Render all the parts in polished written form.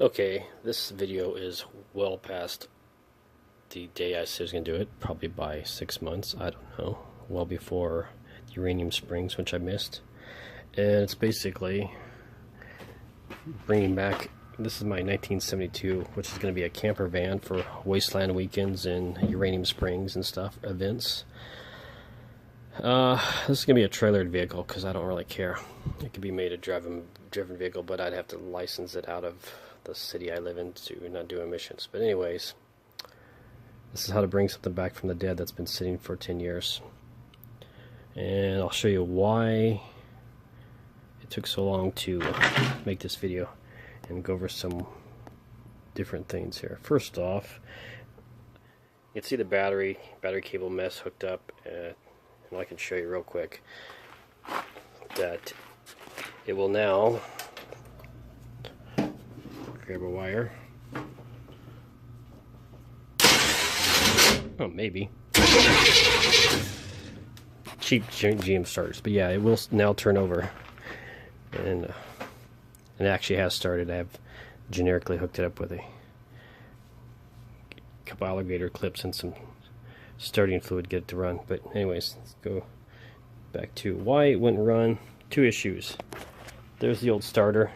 Okay, this video is well past the day I said I was going to do it, probably by 6 months, I don't know, well before Uranium Springs, which I missed. And it's basically bringing back, this is my 1972, which is going to be a camper van for Wasteland weekends and Uranium Springs and stuff, events. This is going to be a trailered vehicle because I don't really care. It could be made a driven vehicle, but I'd have to license it out of the city I live in to not do emissions. But anyways, this is how to bring something back from the dead that's been sitting for 10 years. And I'll show you why it took so long to make this video and go over some different things here. First off, you can see the battery cable mess hooked up. And I can show you real quick that it will now grab a wire. Oh, maybe. Cheap GM starters, but yeah, it will now turn over, and it actually has started. I have generically hooked it up with a couple alligator clips and some starting fluid to get it to run. But anyways, let's go back to why it wouldn't run. Two issues. There's the old starter.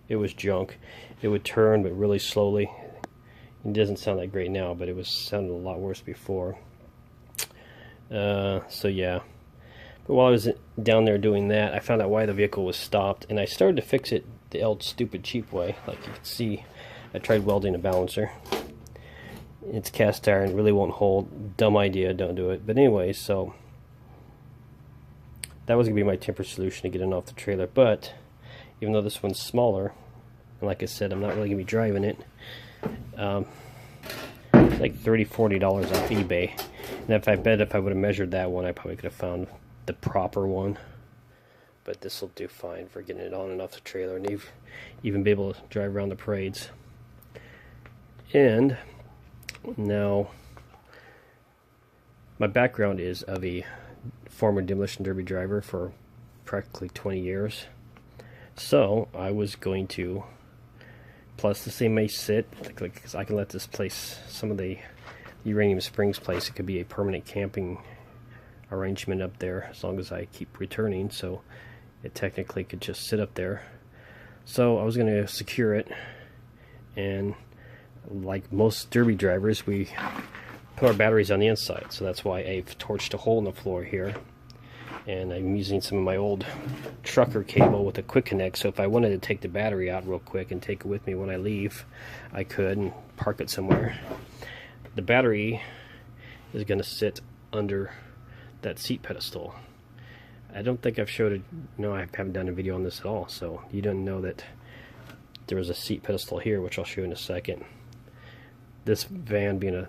It was junk. It would turn, but really slowly. It doesn't sound that great now, but it was sounded a lot worse before. So yeah. But while I was down there doing that, I found out why the vehicle was stopped, and I started to fix it the old stupid cheap way. Like you can see, I tried welding a balancer. It's cast iron, really won't hold. Dumb idea, don't do it. But anyway, so that was going to be my temporary solution to get it off the trailer. But even though this one's smaller, and like I said, I'm not really going to be driving it, it's like $30–40 off eBay. And if I would have measured that one, I probably could have found the proper one. But this will do fine for getting it on and off the trailer, and even be able to drive around the parades. And now, my background is of a former demolition derby driver for practically 20 years. So I was going to, plus this thing may sit, because I can let this place, some of the Uranium Springs place, it could be a permanent camping arrangement up there as long as I keep returning. So it technically could just sit up there. So I was going to secure it, and like most derby drivers, we put our batteries on the inside, so that's why I've torched a hole in the floor here, and I'm using some of my old trucker cable with a quick connect, so if I wanted to take the battery out real quick and take it with me when I leave, I could, and park it somewhere. The battery is going to sit under that seat pedestal. I don't think I've showed it. No, I haven't done a video on this at all, so you don't know that there was a seat pedestal here, which I'll show you in a second. This van being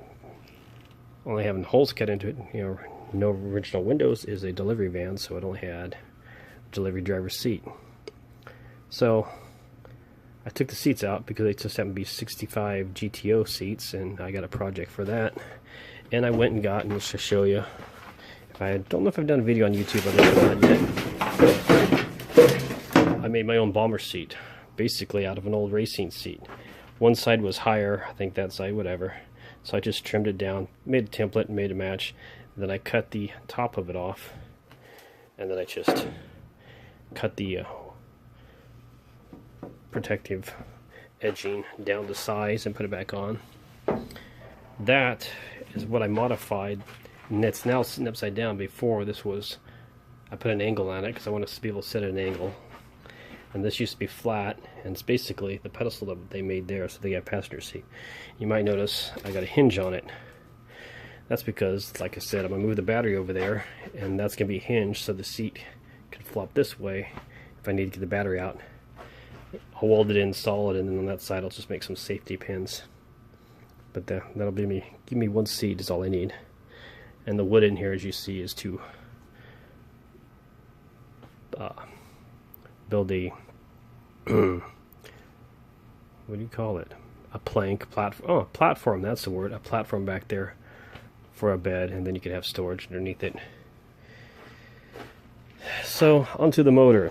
only having holes cut into it, you know, no original windows, is a delivery van, so it only had a delivery driver's seat. So I took the seats out because they just happen to be 65 GTO seats, and I got a project for that. And I went and got, and just to show you, I don't know if I've done a video on YouTube, I don't know yet. I made my own bomber seat, basically out of an old racing seat. One side was higher, I think that side, whatever. So I just trimmed it down, made a template, and made a match. And then I cut the top of it off, and then I just cut the protective edging down to size and put it back on. That is what I modified, and it's now sitting upside down. Before, this was, I put an angle on it because I want to be able to sit at an angle. And this used to be flat, and it's basically the pedestal that they made there, so they got a passenger seat. You might notice I got a hinge on it. That's because, like I said, I'm going to move the battery over there, and that's going to be hinged so the seat can flop this way if I need to get the battery out. I'll weld it in solid, and then on that side I'll just make some safety pins. But that'll give me one seat is all I need. And the wood in here, as you see, is to build a what do you call it? A plank platform. Oh, platform. That's the word. A platform back there for a bed, and then you could have storage underneath it. So onto the motor.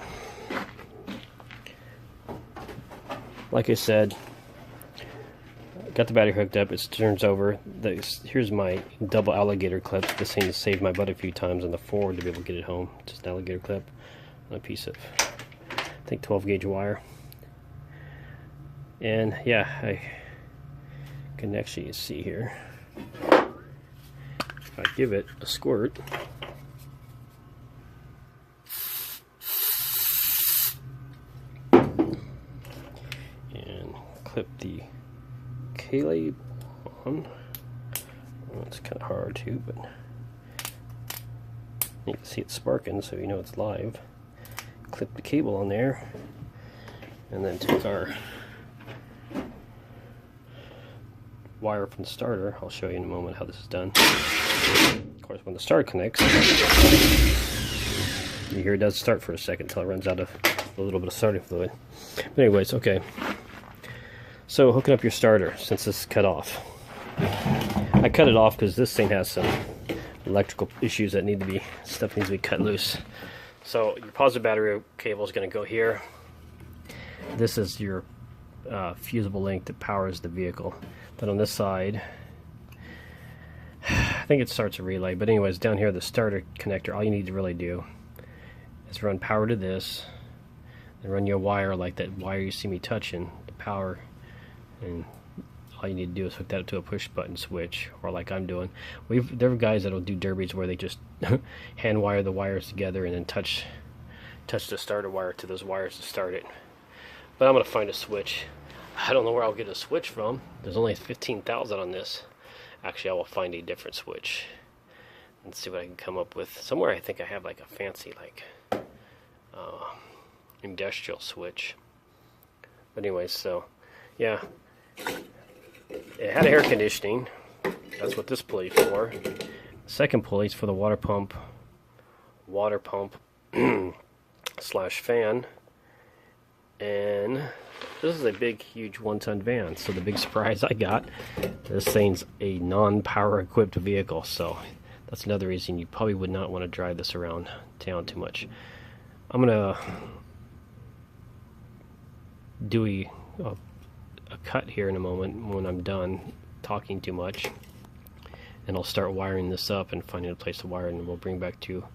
Like I said, got the battery hooked up. It turns over. Here's my double alligator clip. This thing has saved my butt a few times on the Ford to be able to get it home. Just an alligator clip and a piece of, I think, 12 gauge wire. And yeah, I can actually see here. If I give it a squirt, and clip the K-label on. Well, it's kind of hard too, but you can see it sparking, so you know it's live. Clip the cable on there, and then take our wire from the starter. I'll show you in a moment how this is done. Of course, when the starter connects, you hear it does start for a second until it runs out of a little bit of starting fluid. But anyways, okay. So hooking up your starter, since this is cut off. I cut it off because this thing has some electrical issues that stuff needs to be cut loose. So your positive battery cable is going to go here. This is your fusible link that powers the vehicle. Then on this side, I think it starts a relay, but anyways, down here, the starter connector, all you need to really do is run power to this, and run your wire like that wire you see me touching, the power, and all you need to do is hook that up to a push button switch, or like I'm doing. There are guys that'll do derbies where they just hand wire the wires together and then touch the starter wire to those wires to start it. But I'm going to find a switch. I don't know where I'll get a switch from. There's only 15,000 on this. Actually, I will find a different switch and see what I can come up with. Somewhere I think I have like a fancy industrial switch. But anyways, so yeah, it had air conditioning. That's what this pulley's for. The second pulley's for the water pump slash fan. And this is a big, huge 1-ton van. So the big surprise I got, this thing's a non-power equipped vehicle. So that's another reason you probably would not want to drive this around town too much. I'm gonna do a cut here in a moment when I'm done talking too much, and I'll start wiring this up and finding a place to wire it, and we'll bring back to you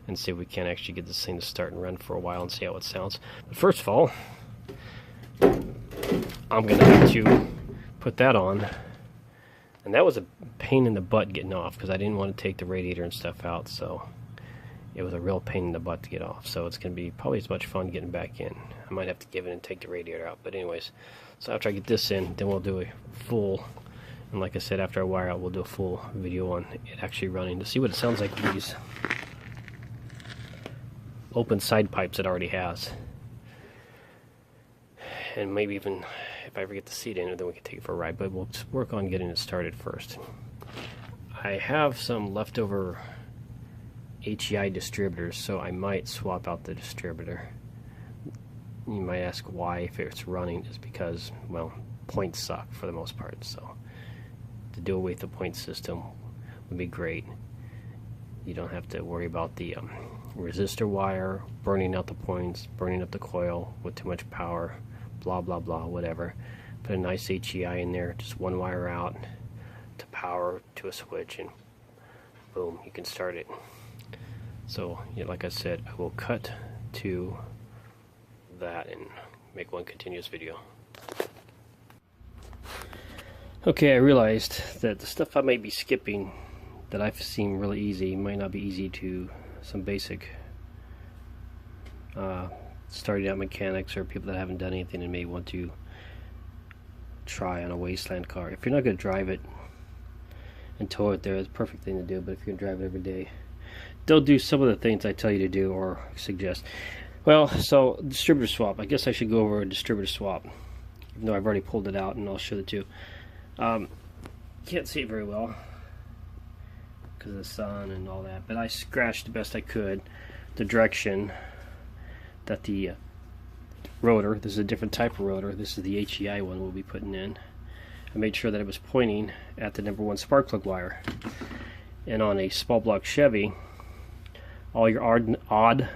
and see if we can actually get this thing to start and run for a while and see how it sounds. But first of all, I'm going to have to put that on. And that was a pain in the butt getting off because I didn't want to take the radiator and stuff out, so it was a real pain in the butt to get off. So it's going to be probably as much fun getting back in. I might have to give it and take the radiator out. But anyways, so after I get this in, then we'll do a full, and like I said, after I wire out, we'll do a full video on it actually running to see what it sounds like with these open side pipes it already has. And maybe even if I ever get the seat in it, then we can take it for a ride. But we'll just work on getting it started first. I have some leftover HEI distributors, so I might swap out the distributor. You might ask why, if it's running, is because, well, points suck for the most part. So to do away with the point system would be great. You don't have to worry about the resistor wire burning out the points, burning up the coil with too much power, blah blah blah, whatever. Put a nice HEI in there, just one wire out to power to a switch, and boom, you can start it. So yeah, like I said, I will cut to that and make one continuous video. Okay, I realized that the stuff I might be skipping that I've seen really easy might not be easy to some basic starting out mechanics or people that haven't done anything and may want to try on a Wasteland car. If you're not going to drive it and tow it there, it's a perfect thing to do. But if you're going to drive it every day, they'll do some of the things I tell you to do or suggest. Well, so distributor swap. I guess I should go over a distributor swap, even though I've already pulled it out, and I'll show it too. Can't see it very well because of the sun and all that, but I scratched the best I could the direction that the rotor, this is a different type of rotor, this is the HEI one we'll be putting in. I made sure that it was pointing at the number 1 spark plug wire. And on a small block Chevy, all your odd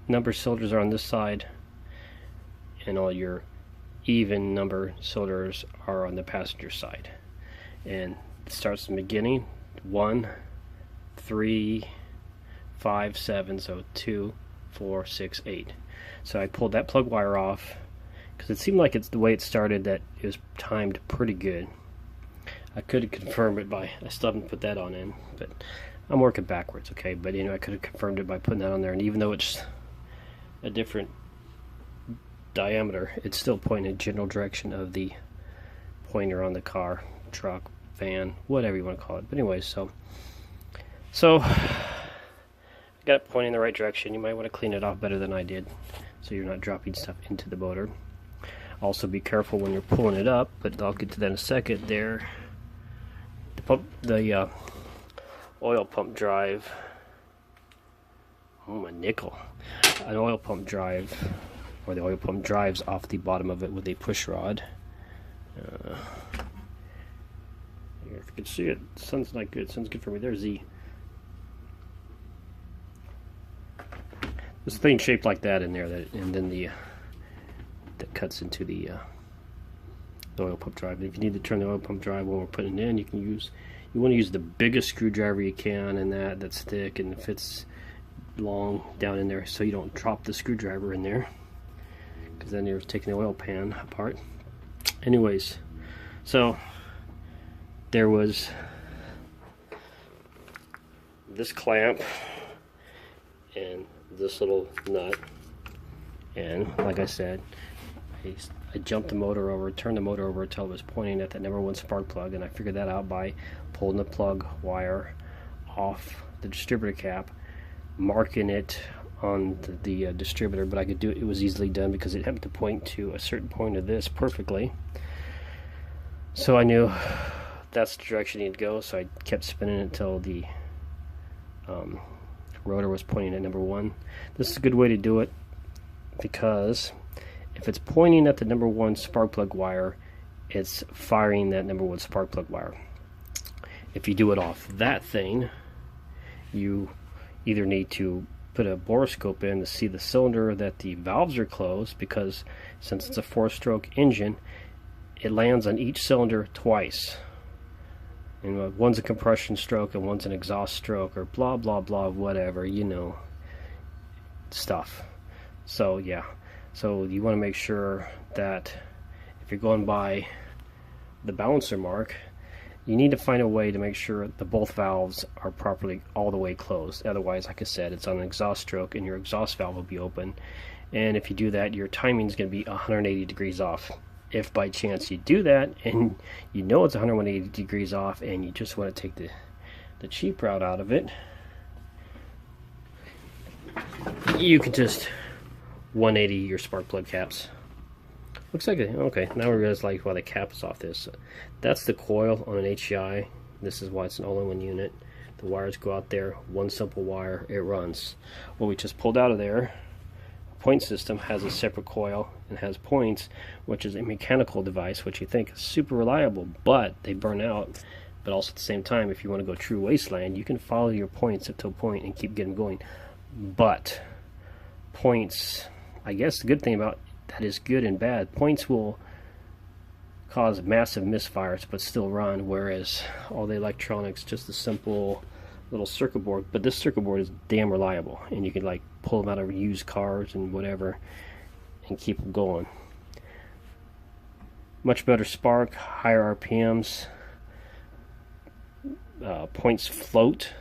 number cylinders are on this side, and all your even number cylinders are on the passenger side. And it starts from the beginning, 1, 3, 5, 7, so 2, 4, 6, 8. So I pulled that plug wire off because it seemed like it's the way it started that it was timed pretty good. I could have confirmed it by, I still haven't put that on in, but I'm working backwards, okay? But I could have confirmed it by putting that on there, and even though it's a different diameter, it's still pointing in the general direction of the pointer on the car, truck, van, whatever you want to call it. But anyways, so I got it pointing in the right direction. You might want to clean it off better than I did, so you're not dropping stuff into the motor. Also be careful when you're pulling it up, but I'll get to that in a second. There, the oil pump drive. Oh, my nickel! An oil pump drive, or the oil pump drives off the bottom of it with a push rod. If you can see it, the sun's not good. Sun's good for me. There's this thing shaped like that in there, and then that cuts into the oil pump drive. And if you need to turn the oil pump drive when we're putting it in, you want to use the biggest screwdriver you can, and that's thick and fits long down in there, so you don't drop the screwdriver in there, because then you're taking the oil pan apart. Anyways, so there was this clamp and this little nut, and like I said, I jumped the motor over, turned the motor over until it was pointing at that number 1 spark plug, and I figured that out by pulling the plug wire off the distributor cap, marking it on the distributor. But I could do it, it was easily done because it happened to point to a certain point of this perfectly, so I knew that's the direction it needed to go. So I kept spinning it until the rotor was pointing at number 1. This is a good way to do it, because if it's pointing at the number 1 spark plug wire, it's firing that number 1 spark plug wire. If you do it off that thing, you either need to put a borescope in to see the cylinder that the valves are closed, because since it's a 4-stroke engine, it lands on each cylinder twice. And one's a compression stroke and one's an exhaust stroke, or blah blah blah, whatever, stuff. So yeah, so you want to make sure that if you're going by the balancer mark, you need to find a way to make sure that both valves are properly all the way closed. Otherwise, like I said, it's on an exhaust stroke and your exhaust valve will be open, and if you do that, your timing is going to be 180 degrees off. If by chance you do that and you know it's 180 degrees off and you just want to take the cheap route out of it, you can just 180 your spark plug caps. Looks like it. Okay, now we realize why the cap is off this. That's the coil on an HEI. This is why it's an all-in-one unit. The wires go out there, one simple wire, it runs. What we just pulled out of there, point system, has a separate coil and has points, which is a mechanical device, which you think is super reliable, but they burn out. But also at the same time, if you want to go true wasteland, you can follow your points up to a point and keep getting going. But points, I guess the good thing about that is good and bad. Points will cause massive misfires but still run, whereas all the electronics, just a simple little circuit board. But this circuit board is damn reliable, and you can pull them out of used cars and whatever and keep them going. Much better spark, higher RPMs. Points float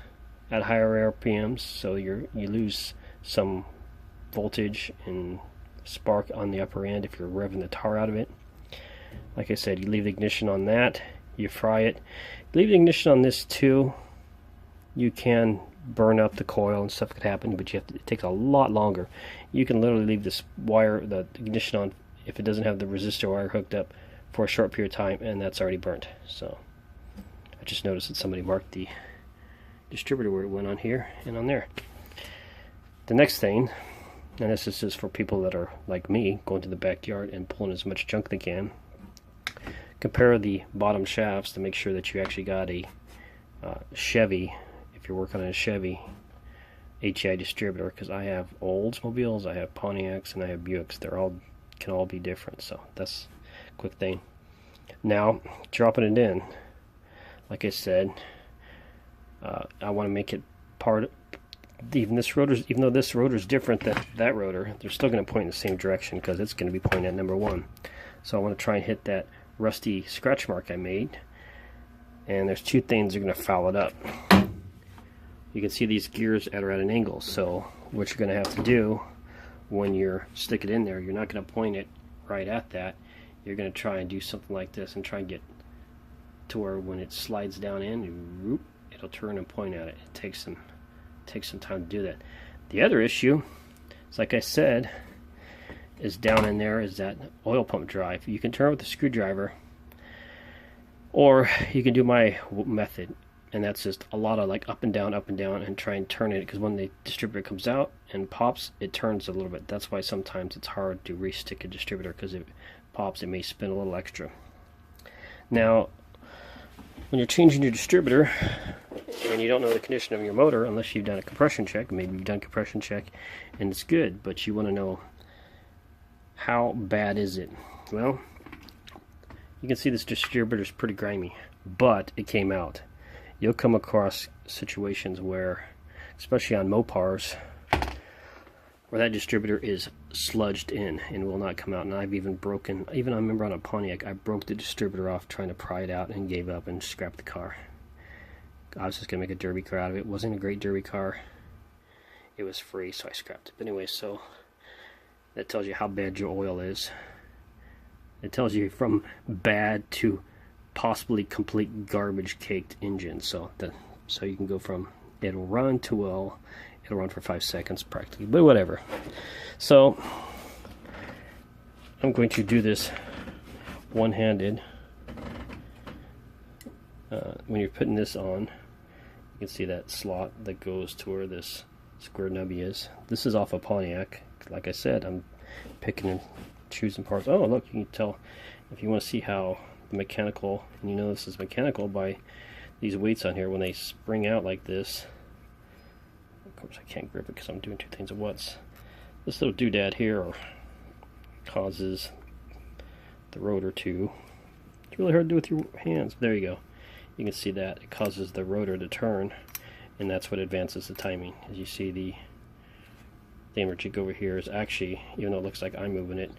at higher RPMs, so you lose some voltage and spark on the upper end if you're revving the tar out of it. Like I said, you leave the ignition on that, you fry it. Leave the ignition on this too. You can burn up the coil and stuff could happen, but it takes a lot longer. You can literally leave this wire, the ignition on, if it doesn't have the resistor wire hooked up, for a short period of time, and that's already burnt. So I just noticed that somebody marked the distributor where it went on here and on there. The next thing, and this is just for people that are like me, going to the backyard and pulling as much junk they can, compare the bottom shafts to make sure that you actually got a Chevy, if you're working on a Chevy HEI distributor, because I have Oldsmobiles, I have Pontiacs, and I have Buicks. They're all can all be different. So that's a quick thing. Now, dropping it in, like I said, I want to make it part of, even though this rotor is different than that rotor, they're still going to point in the same direction because it's going to be pointing at number 1. So I want to try and hit that rusty scratch mark I made, and there's 2 things that are going to foul it up. You can see these gears are at an angle, so what you're going to have to do when you're stick it in there, you're not going to point it right at that. You're going to try and do something like this and try and get to where when it slides down in, it'll turn and point at it. It takes some time to do that. The other issue is, like I said, is down in there is that oil pump drive. You can turn it with a screwdriver, or you can do my method, and that's just a lot of like up and down, and try and turn it, because when the distributor comes out and pops, it turns a little bit. That's why sometimes it's hard to re-stick a distributor, because if it pops, it may spin a little extra. Now, when you're changing your distributor and you don't know the condition of your motor, unless you've done a compression check, maybe you've done a compression check and it's good, but you want to know how bad is it. Well, you can see this distributor is pretty grimy, but it came out. You'll come across situations where, especially on Mopars, where that distributor is sludged in and will not come out. And I've even I remember on a Pontiac, I broke the distributor off trying to pry it out and gave up and scrapped the car. I was just going to make a derby car out of it. It wasn't a great derby car. It was free, so I scrapped it. But anyway, so that tells you how bad your oil is. It tells you from bad to possibly complete garbage caked engine. So you can go from it'll run to, well, it'll run for 5 seconds practically, but whatever. So I'm going to do this one-handed. When you're putting this on, you can see that slot that goes to where this square nubby is. This is off a Pontiac. Like I said, I'm picking and choosing parts. Oh, look, you can tell if you want to see how the mechanical, and you know this is mechanical by these weights on here. When they spring out like this, of course I can't grip it because I'm doing 2 things at once. This little doodad here causes the rotor to, it's really hard to do with your hands. There you go. You can see that it causes the rotor to turn, and that's what advances the timing. As you see, the hammer jig over here is actually, even though it looks like I'm moving it,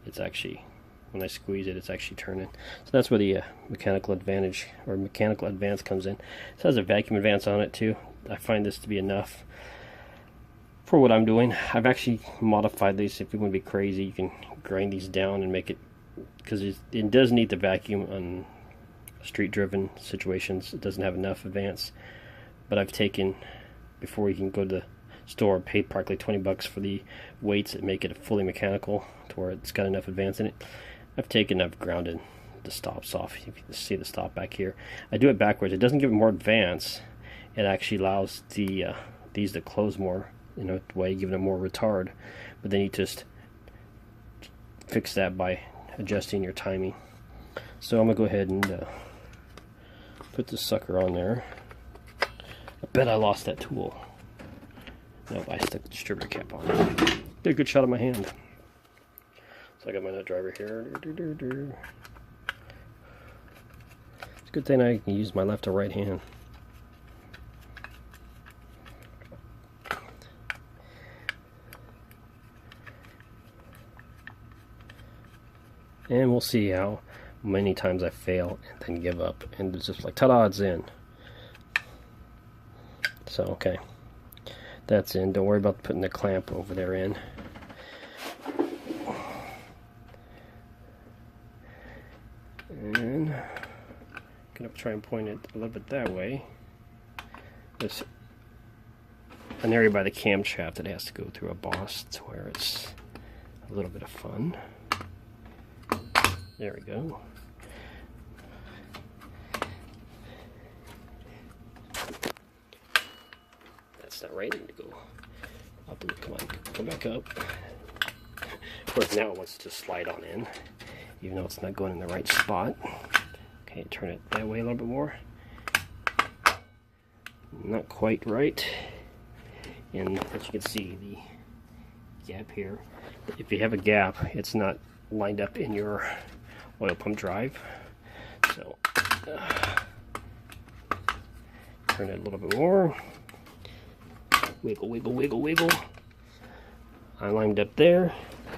it's actually, when I squeeze it, it's actually turning. So that's where the mechanical advantage, or mechanical advance, comes in. It has a vacuum advance on it too. I find this to be enough for what I'm doing. I've actually modified these. If you want to be crazy, you can grind these down and make it, because it does need the vacuum on street driven situations. It doesn't have enough advance, but I've taken, before you can go to the store, paid practically $20 for the weights that make it fully mechanical to where it's got enough advance in it. I've grounded the stops off. You can see the stop back here. I do it backwards. It doesn't give it more advance. It actually allows these to close more, way, giving it more retard. But then you just fix that by adjusting your timing. So I'm gonna go ahead and put this sucker on there. I bet I lost that tool. Nope, I stuck the distributor cap on. Did a good shot of my hand. So I got my nut driver here. It's a good thing I can use my left or right hand. And we'll see how many times I fail and then give up. And it's just like, ta-da, it's in. So, okay. That's in. Don't worry about putting the clamp over there in. And I'm going to try and point it a little bit that way. There's an area by the camshaft that has to go through a boss to where it's a little bit of fun. There we go. That's not right. I need to go up. Come on, go back up. Of course, now it wants to slide on in, even though it's not going in the right spot. Okay, turn it that way a little bit more. Not quite right. And as you can see, the gap here if you have a gap, it's not lined up in your oil pump drive. So turn it a little bit more. Wiggle, wiggle, wiggle, wiggle. I lined up there,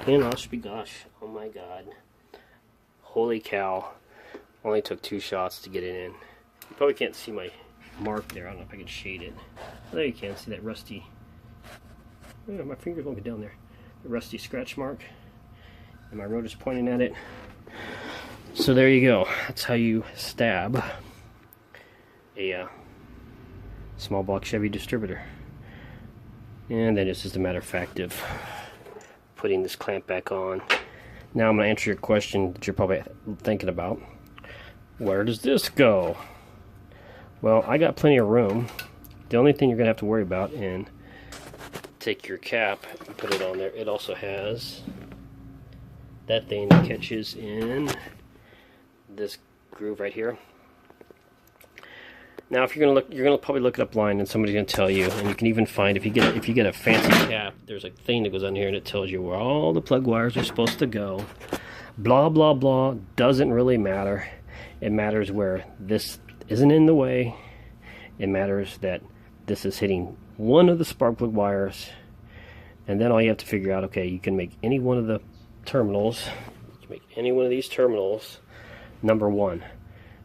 and gosh, oh my god. Holy cow. Only took 2 shots to get it in. You probably can't see my mark there. I don't know if I can shade it. There you can see that rusty. Oh, my fingers won't get down there. The rusty scratch mark. And my rotor's pointing at it. So there you go. That's how you stab a small block Chevy distributor. And then it's just a matter of fact of putting this clamp back on. Now I'm going to answer your question that you're probably thinking about. Where does this go? Well, I got plenty of room. The only thing you're going to have to worry about, and take your cap and put it on there, it also has that thing that catches in this groove right here. Now, if you're gonna probably look it up online, and somebody's gonna tell you, and you can even find if you get a fancy cap, there's a thing that goes on here and it tells you where all the plug wires are supposed to go. Blah blah blah. Doesn't really matter. It matters where this isn't in the way. It matters that this is hitting one of the spark plug wires, and then all you have to figure out, okay, you can make any one of the terminals. You can make any one of these terminals number 1.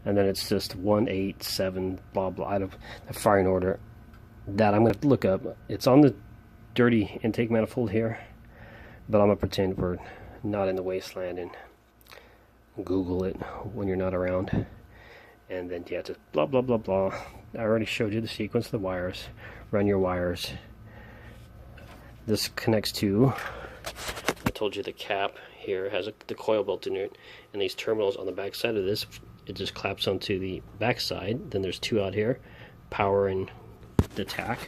And then it's just 1, 8, 7, blah blah, out of the firing order that I'm going to look up. It's on the dirty intake manifold here, but I'm going to pretend we're not in the Wasteland and Google it when you're not around. And then you have to blah blah blah blah. I already showed you the sequence of the wires. Run your wires. This connects to, I told you the cap here has the coil built in it, and these terminals on the back side of this, it just claps onto the back side. Then there's 2 out here, power and the tack.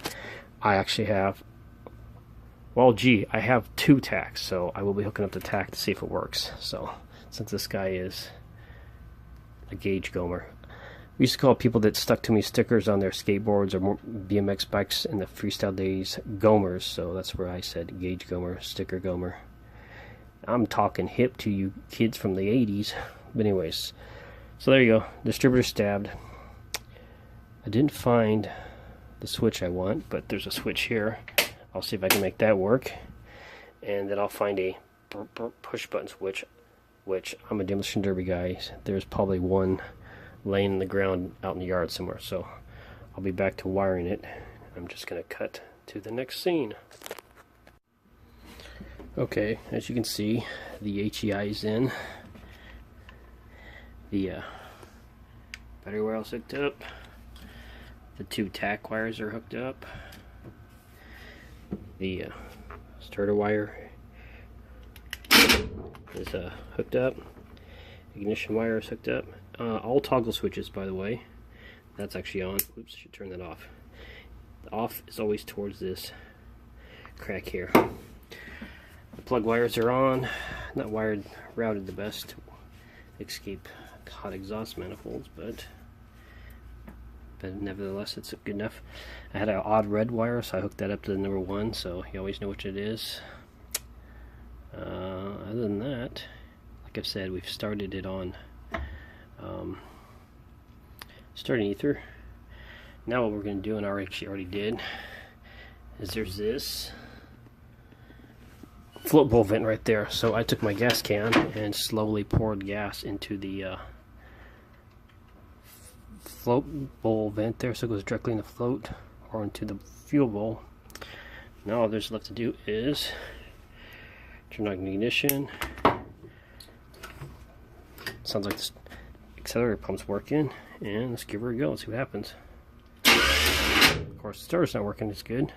I actually have, well, gee, I have 2 tacks, so I will be hooking up the tack to see if it works. So since this guy is a gauge gomer, we used to call people that stuck to me stickers on their skateboards or BMX bikes in the freestyle days gomers, so that's where I said gauge gomer, sticker gomer. I'm talking hip to you kids from the 80s. But anyways, so there you go, distributor stabbed. I didn't find the switch I want, but there's a switch here. I'll see if I can make that work, and then I'll find a push button switch, which I'm a demolition derby guy. There's probably one laying in the ground out in the yard somewhere, so I'll be back to wiring it. I'm just gonna cut to the next scene. Okay, as you can see, the HEI is in. The battery wire is hooked up. The 2 tack wires are hooked up. The starter wire is hooked up. Ignition wire is hooked up. All toggle switches, by the way. That's actually on. Oops, should turn that off. The off is always towards this crack here. The plug wires are on. Not routed the best to escape hot exhaust manifolds, but nevertheless it's good enough. I had an odd red wire, so I hooked that up to the number 1, so you always know which it is. Other than that, like I've said, we've started it on starting ether. Now what we're going to do, and I already did, is there's this float bowl vent right there. So I took my gas can and slowly poured gas into the float bowl vent there, so it goes directly in the float or into the fuel bowl. Now all there's left to do is turn on the ignition. Sounds like this accelerator pump's working, and let's give her a go and see what happens. Of course, the starter's not working as good.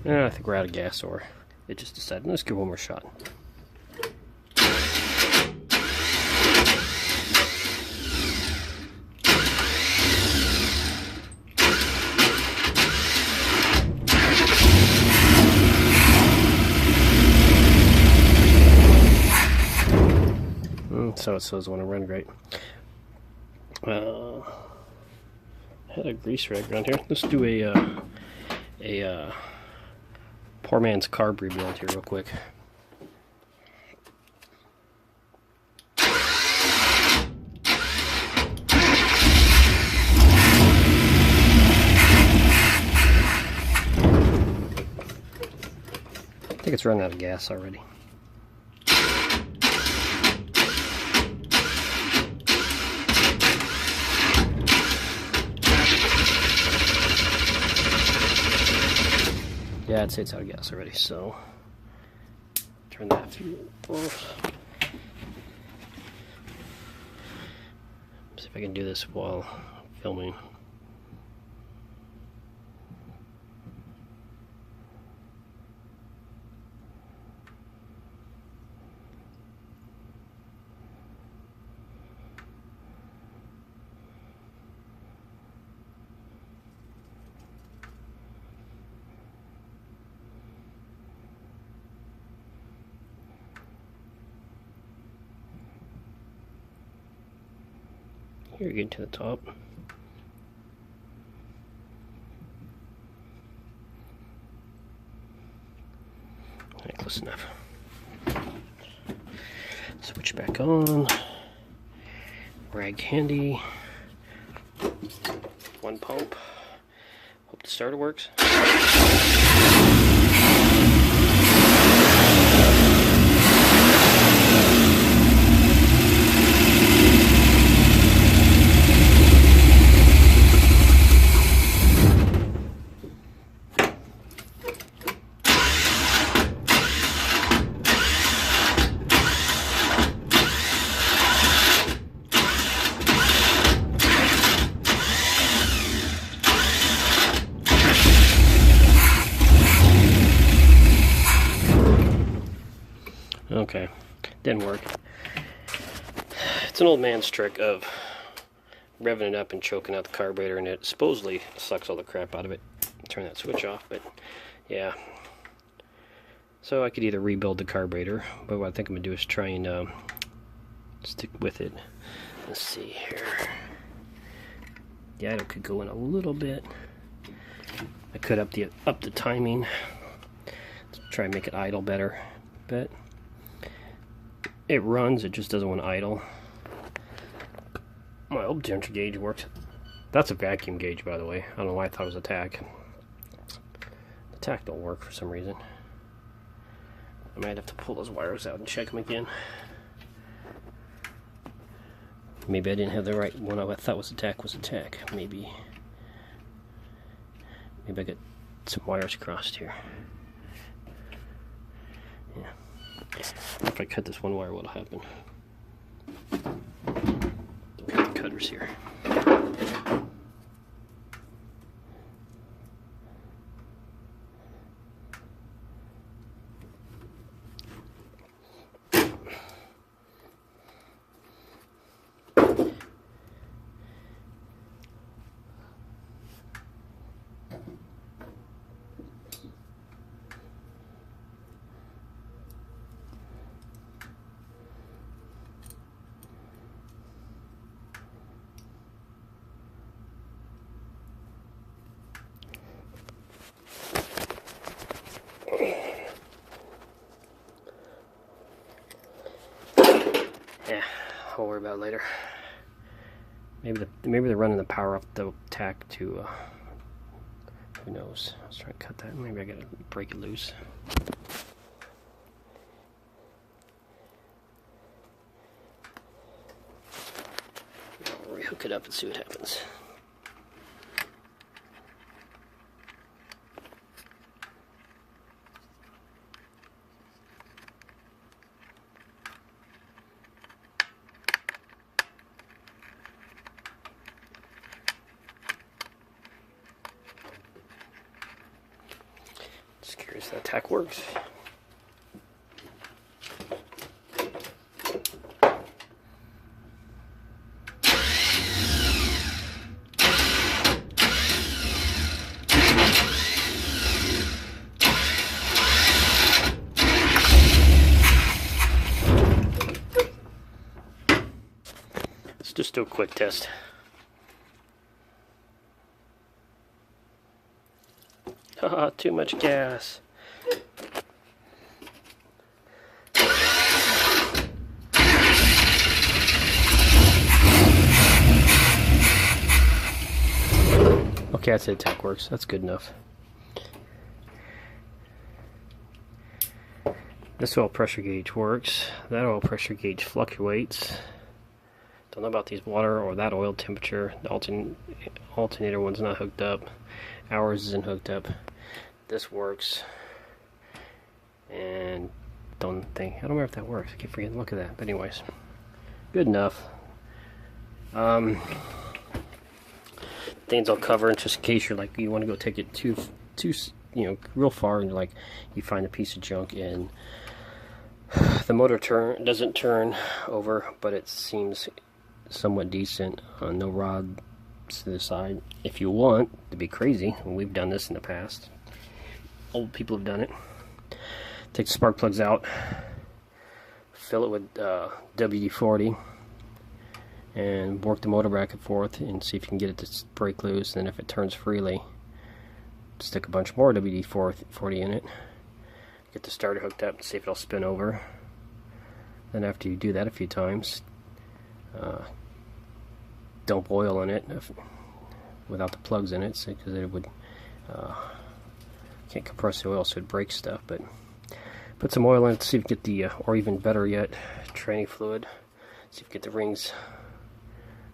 I think we're out of gas, or it just decided, let's give one more shot. So it says want to run great. I had a grease rag around here. Let's do a poor man's carb rebuild here real quick. I think it's running out of gas already. Yeah, I'd say it's out of gas already, so turn that fuel off. See if I can do this while filming. Here, get to the top. Right, close enough. Switch back on. Rag handy. One pump. Hope the starter works. Okay, didn't work. It's an old man's trick of revving it up and choking out the carburetor, and it supposedly sucks all the crap out of it. Turn that switch off, but yeah. So I could either rebuild the carburetor, but what I think I'm going to do is try and stick with it. Let's see here. The idle could go in a little bit. I could up the timing. Let's try and make it idle better, but it runs, it just doesn't want to idle. My old temperature gauge works. That's a vacuum gauge, by the way. I don't know why I thought it was a tack. The tack don't work for some reason. I might have to pull those wires out and check them again. Maybe I didn't have the right one. I thought was a tack was a tack. Maybe I got some wires crossed here. Yeah. If I cut this one wire, what'll happen? Cut the cutters here. Yeah, I'll worry about it later. Maybe they're running the power off the tack to who knows. I was trying to cut that. Maybe I gotta break it loose. I'll rehook it up and see what happens. Just curious if that tack works. Let's just do a quick test. Ah, too much gas. Okay, I'd say tack works. That's good enough. This oil pressure gauge works. That oil pressure gauge fluctuates. Don't know about these water or that oil temperature. The alternator one's not hooked up. Ours isn't hooked up. This works. And I don't remember if that works. I keep forgetting to look at that. But anyways, good enough. Things I'll cover in just in case you're like, you want to go take it too real far, and like you find a piece of junk and the motor doesn't turn over, but it seems somewhat decent. No rods to the side. If you want to be crazy, and we've done this in the past, old people have done it, take the spark plugs out, fill it with WD-40, and work the motor back and forth and see if you can get it to break loose. And then if it turns freely, stick a bunch more WD-40 in it, get the starter hooked up and see if it'll spin over. Then after you do that a few times, dump oil in it without the plugs in it, because it would can't compress the oil, so it breaks stuff. But put some oil in it to see if you get the or even better yet, tranny fluid, see if you get the rings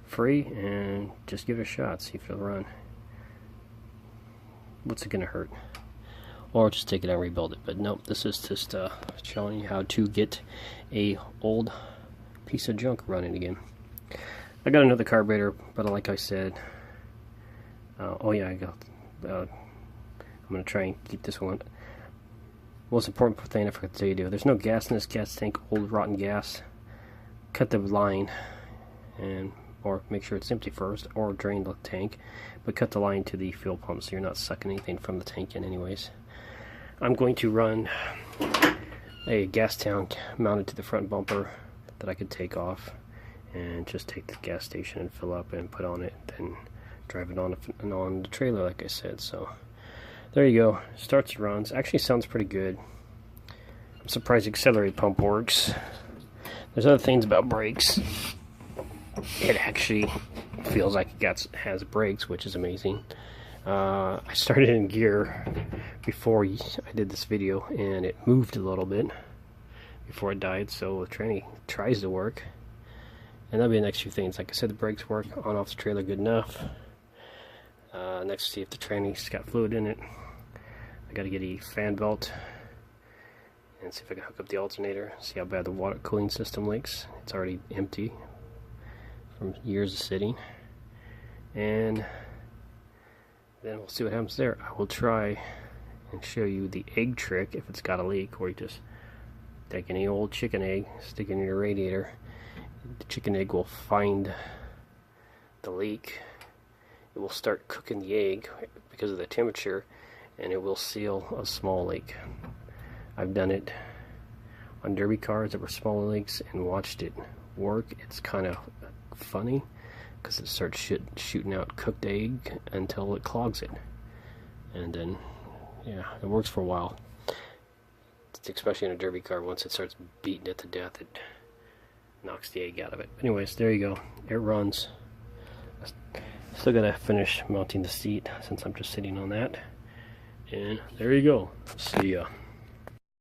free, and just give it a shot, see if it'll run. What's it gonna hurt? Or just take it out and rebuild it. But nope, this is just showing you how to get a old piece of junk running again. I got another carburetor, but like I said, oh yeah, I got. I'm gonna try and keep this one. Most important thing I forgot to tell you to do: there's no gas in this gas tank, old rotten gas. Cut the line, or make sure it's empty first, or drain the tank, but cut the line to the fuel pump so you're not sucking anything from the tank in anyways. I'm going to run a gas tank mounted to the front bumper that I could take off and just take the gas station and fill up and put on it, then drive it on the trailer like I said. So there you go. Starts and runs. Actually sounds pretty good. I'm surprised the accelerated pump works. There's other things about brakes. It actually feels like it has brakes, which is amazing. I started in gear before I did this video, and it moved a little bit before it died, so the tranny tries to work. And that'll be the next few things. Like I said, the brakes work on off the trailer good enough. Next, see if the tranny's got fluid in it. I gotta get a fan belt and see if I can hook up the alternator, see how bad the water cooling system leaks. It's already empty from years of sitting. And then we'll see what happens there. I will try and show you the egg trick if it's got a leak, where you just take any old chicken egg, stick it in your radiator. The chicken egg will find the leak. It will start cooking the egg because of the temperature, and it will seal a small leak. I've done it on derby cars that were smaller leaks and watched it work. It's kind of funny because it starts shooting out cooked egg until it clogs it, and then yeah, it works for a while. Especially in a derby car, once it starts beating it to death, it knocks the egg out of it. Anyways, there you go. It runs. Still gotta finish mounting the seat since I'm just sitting on that. And there you go. See ya.